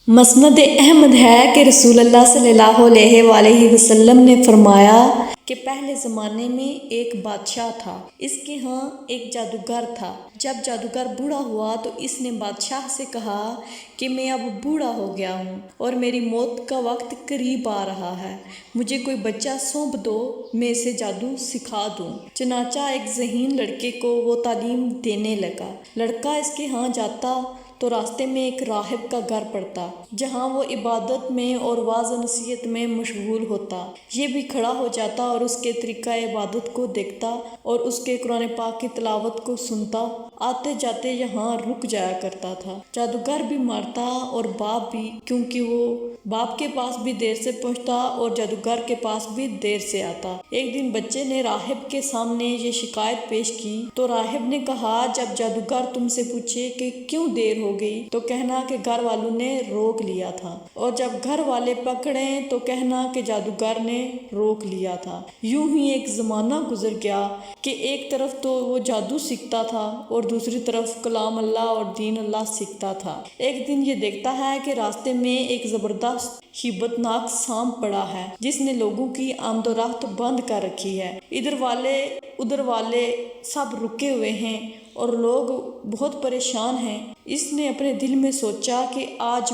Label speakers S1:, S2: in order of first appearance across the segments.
S1: مسند احمد ہے کہ رسول اللہ صلی اللہ علیہ وآلہ وسلم نے فرمایا کہ پہلے زمانے میں ایک بادشاہ تھا، اس کے ہاں ایک جادوگر تھا۔ جب جادوگر بوڑھا ہوا تو اس نے بادشاہ سے کہا کہ میں اب بوڑھا ہو گیا ہوں اور میری موت کا وقت قریب آ رہا ہے، مجھے کوئی بچہ سونپ دو، میں اسے جادو سکھا دوں۔ چنانچہ ایک ذہین لڑکے کو وہ تعلیم دینے لگا۔ لڑکا اس کے ہاں جاتا تو راستے میں ایک راہب کا گھر پڑتا، جہاں وہ عبادت میں اور وعظ و نصیحت میں مشغول ہوتا۔ یہ بھی کھڑا ہو جاتا اور اس کے طریقہ عبادت کو دیکھتا اور اس کے قرآن پاک کی تلاوت کو سنتا۔ آتے جاتے یہاں رک جایا کرتا تھا۔ جادوگر بھی مارتا اور باپ بھی، کیونکہ وہ باپ کے پاس بھی دیر سے پہنچتا اور جادوگر کے پاس بھی دیر سے آتا۔ ایک دن بچے نے راہب کے سامنے یہ شکایت پیش کی تو راہب نے کہا، جب جادوگر تم سے پوچھے کہ کیوں دیر ہو گئی تو کہنا کہ گھر والوں نے روک لیا تھا، اور جب گھر والے پکڑیں تو کہنا کہ جادوگر نے روک لیا تھا۔ یوں ہی ایک زمانہ گزر گیا کہ ایک طرف تو وہ جادو سیکھتا تھا اور دوسری طرف کلام اللہ اور دین اللہ سیکھتا تھا۔ ایک دن یہ دیکھتا ہے کہ راستے میں ایک زبردست ہیبت ناک سانپ پڑا ہے، جس نے لوگوں کی آمد و رفت بند کر رکھی ہے۔ ادھر والے ادھر والے سب رکے ہوئے ہیں اور لوگ بہت پریشان ہیں۔ اس نے اپنے دل میں سوچا کہ آج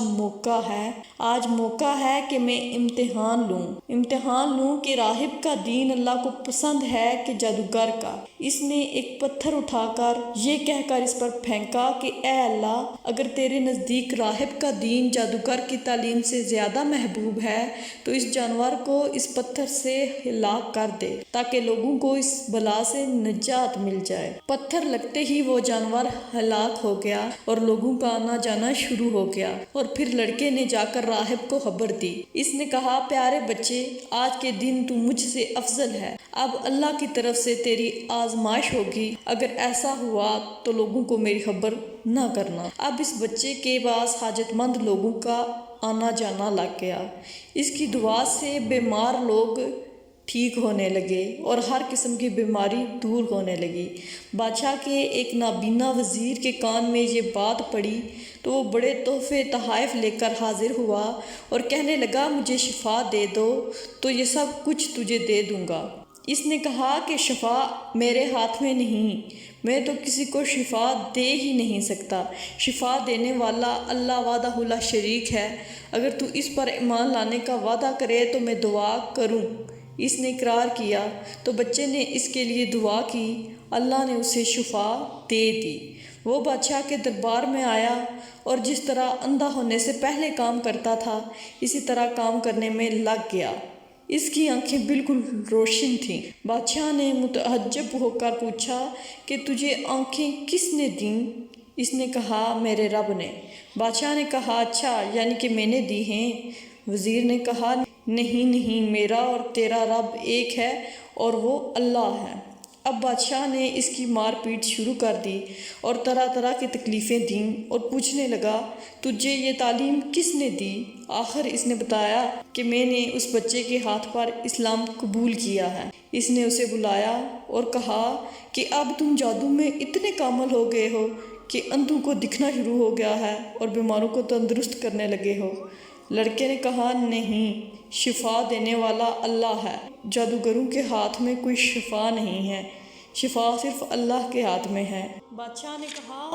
S1: موقع ہے کہ میں امتحان لوں کہ راہب کا دین اللہ کو پسند ہے کہ جادوگر کا۔ اس نے ایک پتھر اٹھا کر یہ کہہ کر اس پر پھینکا کہ اے اللہ، اگر تیرے نزدیک راہب کا دین جادوگر کی تعلیم سے زیادہ محبوب ہے تو اس جانور کو اس پتھر سے ہلاک کر دے، تاکہ لوگوں کو اس بلا سے نجات مل جائے۔ پتھر لگتے ہی وہ جانور ہلاک ہو گیا اور لوگوں کا آنا جانا شروع ہو گیا۔ اور پھر لڑکے نے جا کر راہب کو خبر دی۔ اس نے کہا، پیارے بچے، آج کے دن تو مجھ سے افضل ہے، اب اللہ کی طرف سے تیری آزمائش ہوگی، اگر ایسا ہوا تو لوگوں کو میری خبر نہ کرنا۔ اب اس بچے کے پاس حاجت مند لوگوں کا آنا جانا لگ گیا۔ اس کی دعا سے بیمار لوگ ٹھیک ہونے لگے اور ہر قسم کی بیماری دور ہونے لگی۔ بادشاہ کے ایک نابینا وزیر کے کان میں یہ بات پڑی تو وہ بڑے تحفے تحائف لے کر حاضر ہوا اور کہنے لگا، مجھے شفا دے دو تو یہ سب کچھ تجھے دے دوں گا۔ اس نے کہا کہ شفا میرے ہاتھ میں نہیں، میں تو کسی کو شفا دے ہی نہیں سکتا۔ شفا دینے والا اللہ وحدہ لا شریک ہے، اگر تو اس پر ایمان لانے کا وعدہ کرے تو میں دعا کروں۔ اس نے اقرار کیا تو بچے نے اس کے لیے دعا کی، اللہ نے اسے شفا دے دی۔ وہ بادشاہ کے دربار میں آیا اور جس طرح اندھا ہونے سے پہلے کام کرتا تھا اسی طرح کام کرنے میں لگ گیا۔ اس کی آنکھیں بالکل روشن تھیں۔ بادشاہ نے متعجب ہو کر پوچھا کہ تجھے آنکھیں کس نے دیں؟ اس نے کہا، میرے رب نے۔ بادشاہ نے کہا، اچھا، یعنی کہ میں نے دی ہیں؟ وزیر نے کہا، نہیں، میرا اور تیرا رب ایک ہے اور وہ اللہ ہے۔ اب بادشاہ نے اس کی مار پیٹ شروع کر دی اور طرح طرح کی تکلیفیں دیں اور پوچھنے لگا، تجھے یہ تعلیم کس نے دی؟ آخر اس نے بتایا کہ میں نے اس بچے کے ہاتھ پر اسلام قبول کیا ہے۔ اس نے اسے بلایا اور کہا کہ اب تم جادو میں اتنے کامل ہو گئے ہو کہ اندھوں کو دکھنا شروع ہو گیا ہے اور بیماروں کو تندرست کرنے لگے ہو۔ لڑکے نے کہا، نہیں، شفا دینے والا اللہ ہے، جادوگروں کے ہاتھ میں کوئی شفا نہیں ہے، شفا صرف اللہ کے ہاتھ میں ہے۔ بادشاہ نے کہا،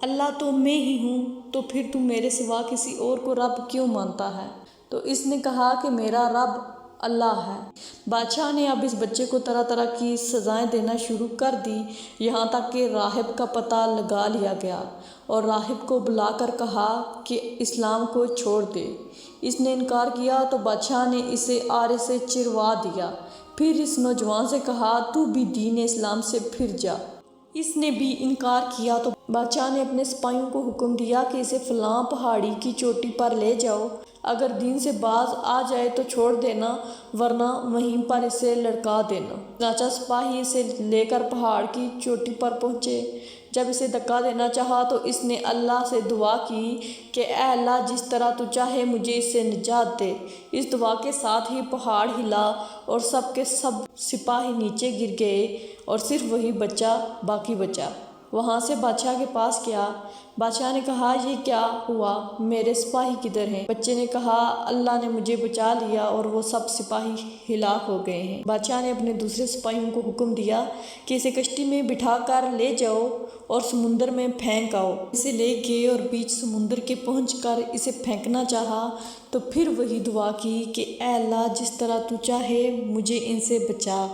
S1: اللہ تو میں ہی ہوں، تو پھر تم میرے سوا کسی اور کو رب کیوں مانتا ہے؟ تو اس نے کہا کہ میرا رب اللہ ہے۔ بادشاہ نے اب اس بچے کو طرح طرح کی سزائیں دینا شروع کر دی، یہاں تک کہ راہب کا پتہ لگا لیا گیا اور راہب کو بلا کر کہا کہ اسلام کو چھوڑ دے۔ اس نے انکار کیا تو بادشاہ نے اسے آرے سے چروا دیا۔ پھر اس نوجوان سے کہا، تو بھی دین اسلام سے پھر جا۔ اس نے بھی انکار کیا تو بادشاہ نے اپنے سپاہیوں کو حکم دیا کہ اسے فلاں پہاڑی کی چوٹی پر لے جاؤ، اگر دین سے باز آ جائے تو چھوڑ دینا، ورنہ وہیں پر اسے لٹکا دینا۔ چنانچہ سپاہی اسے لے کر پہاڑ کی چوٹی پر پہنچے۔ جب اسے دھکا دینا چاہا تو اس نے اللہ سے دعا کی کہ اے اللہ، جس طرح تو چاہے مجھے اس سے نجات دے۔ اس دعا کے ساتھ ہی پہاڑ ہلا اور سب کے سب سپاہی نیچے گر گئے اور صرف وہی بچہ باقی بچا۔ وہاں سے بادشاہ کے پاس گیا۔ بادشاہ نے کہا یہ کیا ہوا، میرے سپاہی کدھر ہیں؟ بچے نے کہا اللہ نے مجھے بچا لیا اور وہ سب سپاہی ہلاک ہو گئے ہیں۔ بادشاہ نے اپنے دوسرے سپاہیوں کو حکم دیا کہ اسے کشتی میں بٹھا کر لے جاؤ اور سمندر میں پھینک آؤ۔ اسے لے گئے اور بیچ سمندر کے پہنچ کر اسے پھینکنا چاہا تو پھر وہی دعا کی کہ اے اللہ جس طرح تو چاہے مجھے ان سے بچا۔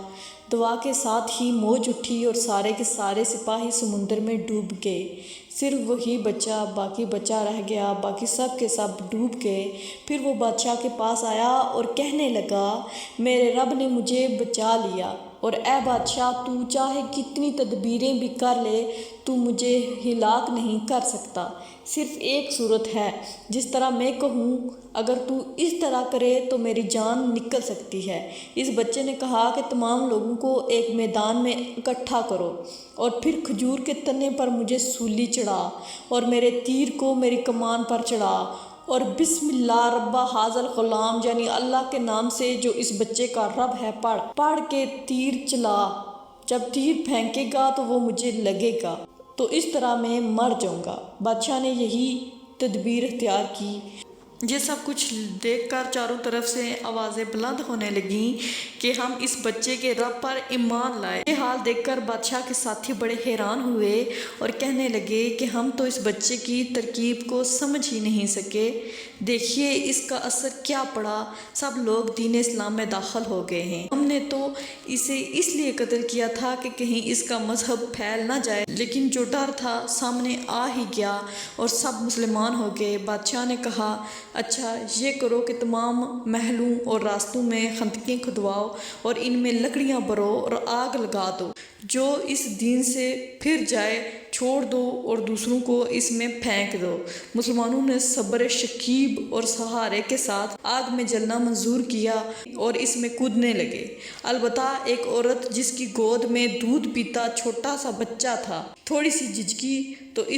S1: دعا کے ساتھ ہی موج اٹھی اور سارے کے سارے سپاہی سمندر میں ڈوب گئے، صرف وہی بچہ باقی بچا رہ گیا، باقی سب کے سب ڈوب گئے۔ پھر وہ بادشاہ کے پاس آیا اور کہنے لگا میرے رب نے مجھے بچا لیا، اور اے بادشاہ تو چاہے کتنی تدبیریں بھی کر لے تو مجھے ہلاک نہیں کر سکتا، صرف ایک صورت ہے، جس طرح میں کہوں اگر تو اس طرح کرے تو میری جان نکل سکتی ہے۔ اس بچے نے کہا کہ تمام لوگوں کو ایک میدان میں اکٹھا کرو اور پھر کھجور کے تنے پر مجھے سولی چڑھا اور میرے تیر کو میری کمان پر چڑھا اور بسم اللہ رب ھذا الغلام یعنی اللہ کے نام سے جو اس بچے کا رب ہے پڑھ کے تیر چلا، جب تیر پھینکے گا تو وہ مجھے لگے گا تو اس طرح میں مر جاؤں گا۔ بادشاہ نے یہی تدبیر اختیار کی۔ یہ سب کچھ دیکھ کر چاروں طرف سے آوازیں بلند ہونے لگیں کہ ہم اس بچے کے رب پر ایمان لائے۔ یہ حال دیکھ کر بادشاہ کے ساتھی بڑے حیران ہوئے اور کہنے لگے کہ ہم تو اس بچے کی ترکیب کو سمجھ ہی نہیں سکے، دیکھیے اس کا اثر کیا پڑا، سب لوگ دین اسلام میں داخل ہو گئے ہیں۔ ہم نے تو اسے اس لیے قتل کیا تھا کہ کہیں اس کا مذہب پھیل نہ جائے، لیکن جو ڈر تھا سامنے آ ہی گیا اور سب مسلمان ہو گئے۔ بادشاہ نے کہا اچھا یہ کرو کہ تمام محلوں اور راستوں میں خندقیں کھدواؤ اور ان میں لکڑیاں بھرو اور آگ لگا دو، جو اس دین سے پھر جائے چھوڑ دو اور دوسروں کو اس میں پھینک دو۔ مسلمانوں نے صبر شکیب اور سہارے کے ساتھ آگ میں جلنا منظور کیا اور اس میں کودنے لگے۔ البتہ ایک عورت جس کی گود میں دودھ پیتا چھوٹا سا بچہ تھا تھوڑی سی جھجکی تو